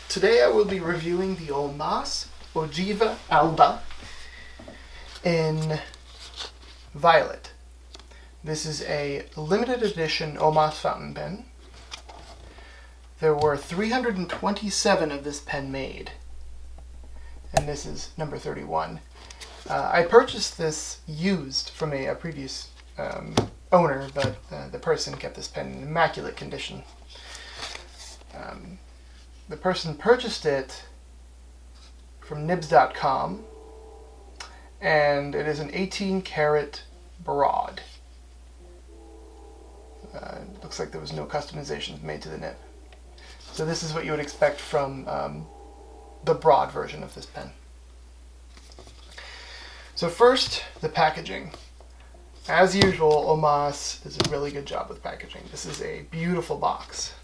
Today I will be reviewing the Ogiva Alba in Violet. This is a limited edition Omas fountain pen. There were 327 of this pen made, and this is number 31. I purchased this used from a previous owner, but the person kept this pen in immaculate condition. The person purchased it from nibs.com, and it is an 18 karat broad. Looks like there was no customizations made to the nib. So this is what you would expect from the broad version of this pen. So first, the packaging. As usual, Omas does a really good job with packaging. This is a beautiful box.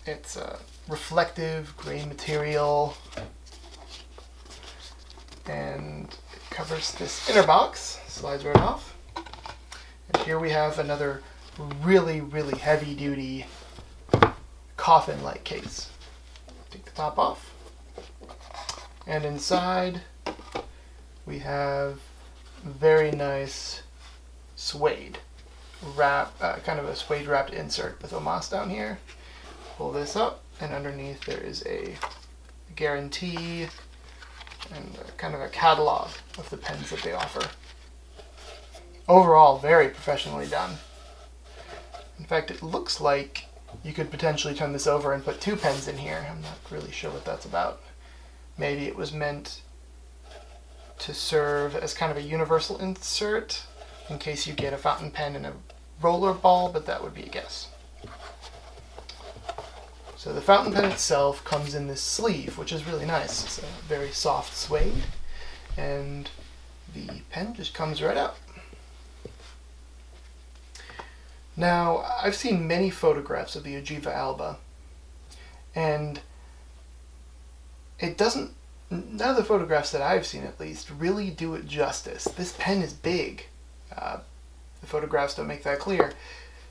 It's a reflective gray material, and it covers this inner box, slides right off. And here we have another really heavy duty coffin-like case. Take the top off, and inside we have very nice suede wrap, kind of a suede wrapped insert with Omas down here. Pull this up, and underneath there is a guarantee and kind of a catalog of the pens that they offer. Overall, very professionally done. In fact, it looks like you could potentially turn this over and put two pens in here. I'm not really sure what that's about. Maybe it was meant to serve as kind of a universal insert in case you get a fountain pen and a roller ball, but that would be a guess. So the fountain pen itself comes in this sleeve, which is really nice. It's a very soft suede, and the pen just comes right out. Now, I've seen many photographs of the Ogiva Alba, and none of the photographs that I've seen at least really do it justice. This pen is big. The photographs don't make that clear.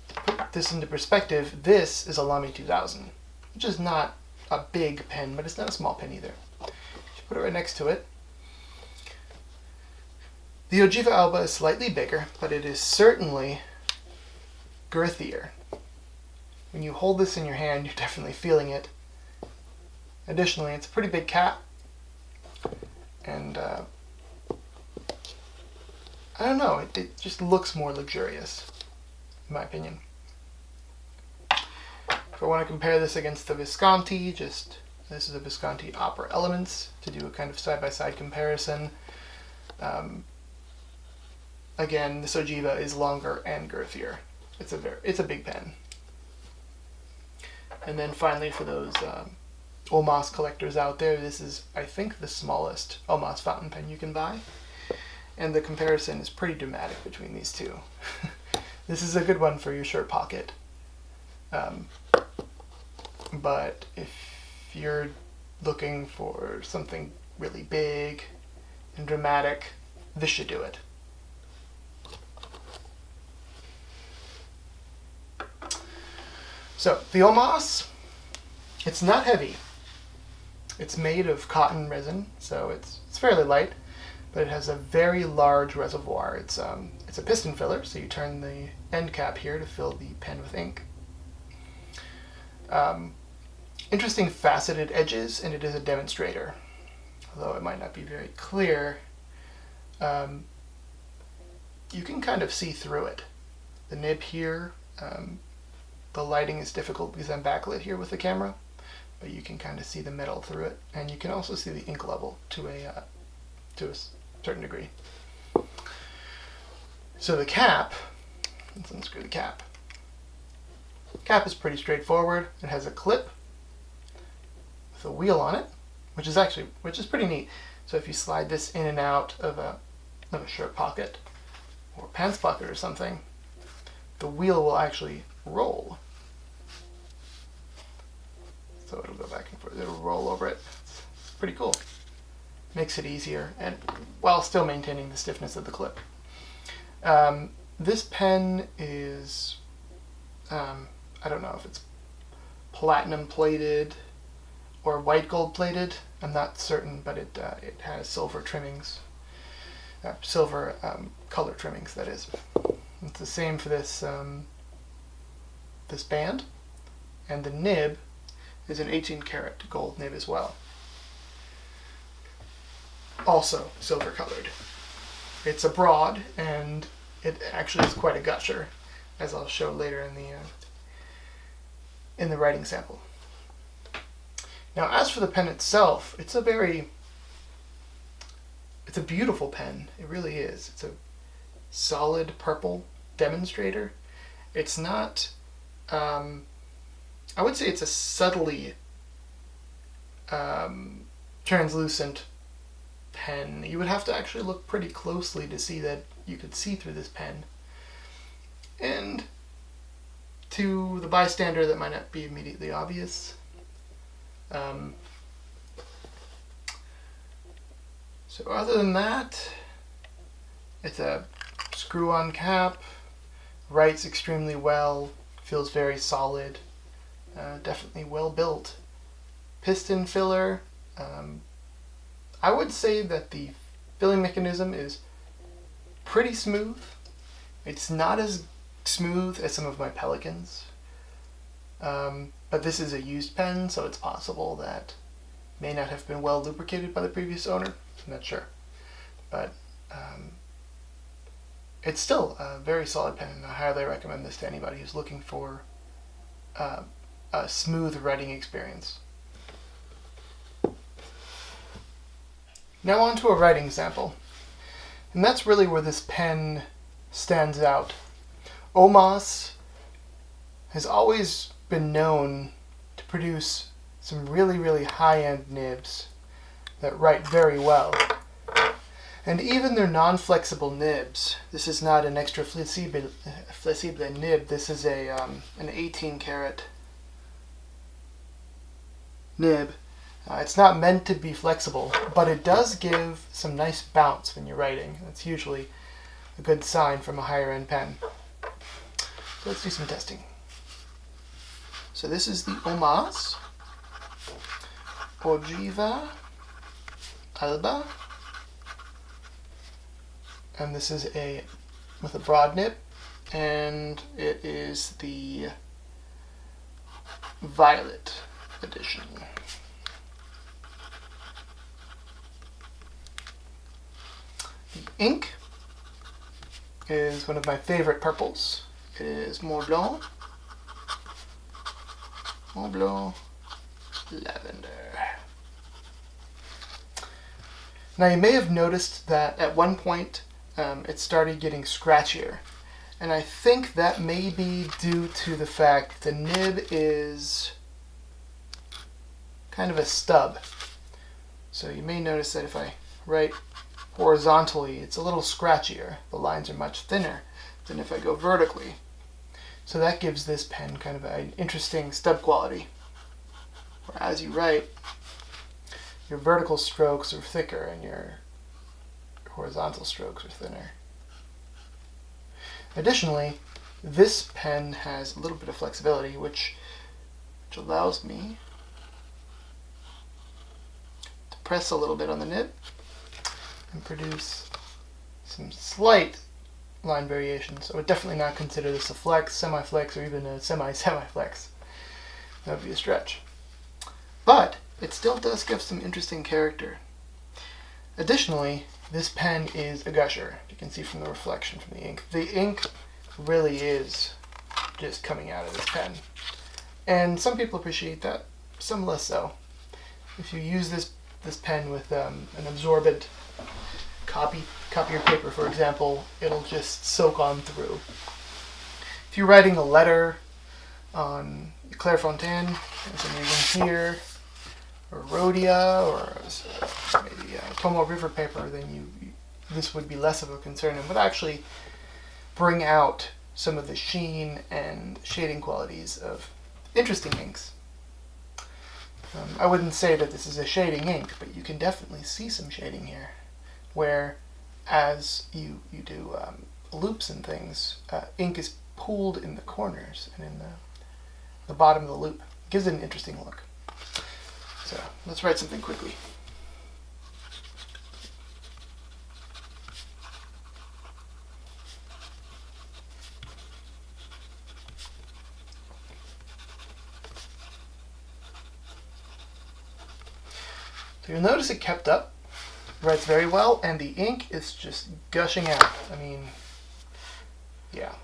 To put this into perspective, this is a Lamy 2000, which is not a big pen, but it's not a small pen either. Just put it right next to it. The Ogiva Alba is slightly bigger, but it is certainly girthier. When you hold this in your hand, you're definitely feeling it. Additionally, it's a pretty big cap, and I don't know, it just looks more luxurious, in my opinion. If I want to compare this against the Visconti, this is a Visconti Opera Elements, to do a kind of side-by-side comparison. Again, this Ogiva is longer and girthier. It's a big pen. And then finally, for those Omas collectors out there, this is, I think, the smallest Omas fountain pen you can buy. And the comparison is pretty dramatic between these two. This is a good one for your shirt pocket. But if you're looking for something really big and dramatic, this should do it. So, the Omas, it's not heavy. It's made of cotton resin, so it's fairly light, but it has a very large reservoir. It's a piston filler, so you turn the end cap here to fill the pen with ink. Interesting faceted edges, and it is a demonstrator. Although it might not be very clear, you can kind of see through it. The nib here, the lighting is difficult because I'm backlit here with the camera, but you can kind of see the metal through it, and you can also see the ink level to a certain degree. So the cap, let's unscrew the cap. Cap is pretty straightforward. It has a clip with a wheel on it, which is pretty neat. So if you slide this in and out of a shirt pocket or pants pocket or something, the wheel will actually roll. So it'll go back and forth. It'll roll over it. It's pretty cool. Makes it easier, and while still maintaining the stiffness of the clip. This pen is, I don't know if it's platinum plated or white gold plated. I'm not certain, but it has silver trimmings, silver color trimmings, that is. It's the same for this this band, and the nib is an 18 karat gold nib as well. Also silver colored. It's a broad, and it actually is quite a gusher, as I'll show later in the writing sample. Now, as for the pen itself, it's a beautiful pen. It really is. It's a solid purple demonstrator. It's not, I would say it's a subtly translucent pen. You would have to actually look pretty closely to see that you could see through this pen. And to the bystander, that might not be immediately obvious. So other than that, it's a screw-on cap, writes extremely well, feels very solid, definitely well built. Piston filler, I would say that the filling mechanism is pretty smooth. It's not as smooth as some of my Pelicans, but this is a used pen, so it's possible that may not have been well lubricated by the previous owner. I'm not sure, but it's still a very solid pen, and I highly recommend this to anybody who's looking for a smooth writing experience. Now on to a writing sample, and that's really where this pen stands out. Omas has always been known to produce some really, really high-end nibs that write very well. And even their non-flexible nibs, this is not an extra flexible nib, this is an 18 karat nib. It's not meant to be flexible, but it does give some nice bounce when you're writing. That's usually a good sign from a higher end pen. So let's do some testing. So this is the Omas Ogiva Alba, and this is with a broad nib, and it is the Violet edition. The ink is one of my favorite purples. It is Mont Blanc Lavender. Now you may have noticed that at one point it started getting scratchier, and I think that may be due to the fact the nib is kind of a stub. So you may notice that if I write horizontally, it's a little scratchier. The lines are much thinner than if I go vertically. So that gives this pen kind of an interesting stub quality. Whereas you write, your vertical strokes are thicker and your horizontal strokes are thinner. Additionally, this pen has a little bit of flexibility, which allows me to press a little bit on the nib and produce some slight line variations. I would definitely not consider this a flex, semi-flex, or even a semi-semi-flex. That would be a stretch. But it still does give some interesting character. Additionally, this pen is a gusher. You can see from the reflection from the ink. The ink really is just coming out of this pen. And some people appreciate that, some less so. If you use this pen with an absorbent copier paper, for example, it'll just soak on through. If you're writing a letter on Clairefontaine, as I'm using here, or Rhodia, or maybe Tomo River paper, then this would be less of a concern and would actually bring out some of the sheen and shading qualities of interesting inks. I wouldn't say that this is a shading ink, but you can definitely see some shading here, where as you do loops and things, ink is pooled in the corners and in the bottom of the loop, gives it an interesting look. So let's write something quickly. So you'll notice it kept up, writes very well, and the ink is just gushing out. I mean, yeah.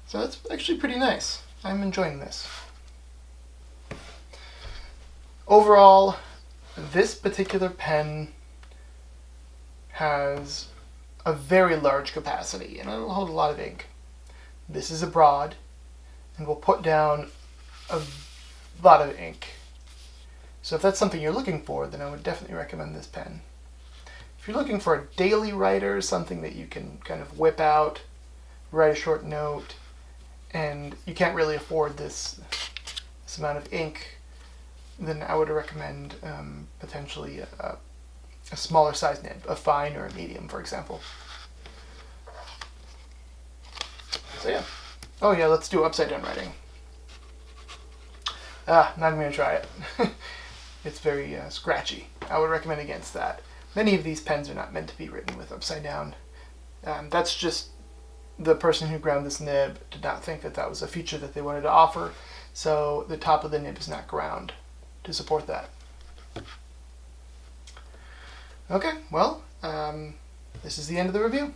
So that's actually pretty nice. I'm enjoying this. Overall, this particular pen has a very large capacity and it'll hold a lot of ink. This is a broad and will put down a lot of ink. So if that's something you're looking for, then I would definitely recommend this pen. If you're looking for a daily writer, something that you can kind of whip out, write a short note, and you can't really afford this amount of ink, then I would recommend potentially a smaller size nib, a fine or a medium, for example. So yeah. Oh yeah, let's do upside down writing. Not even going to try it. It's very scratchy. I would recommend against that. Many of these pens are not meant to be written with upside down. That's just the person who ground this nib did not think that that was a feature that they wanted to offer, so the top of the nib is not ground to support that. Okay, well, this is the end of the review.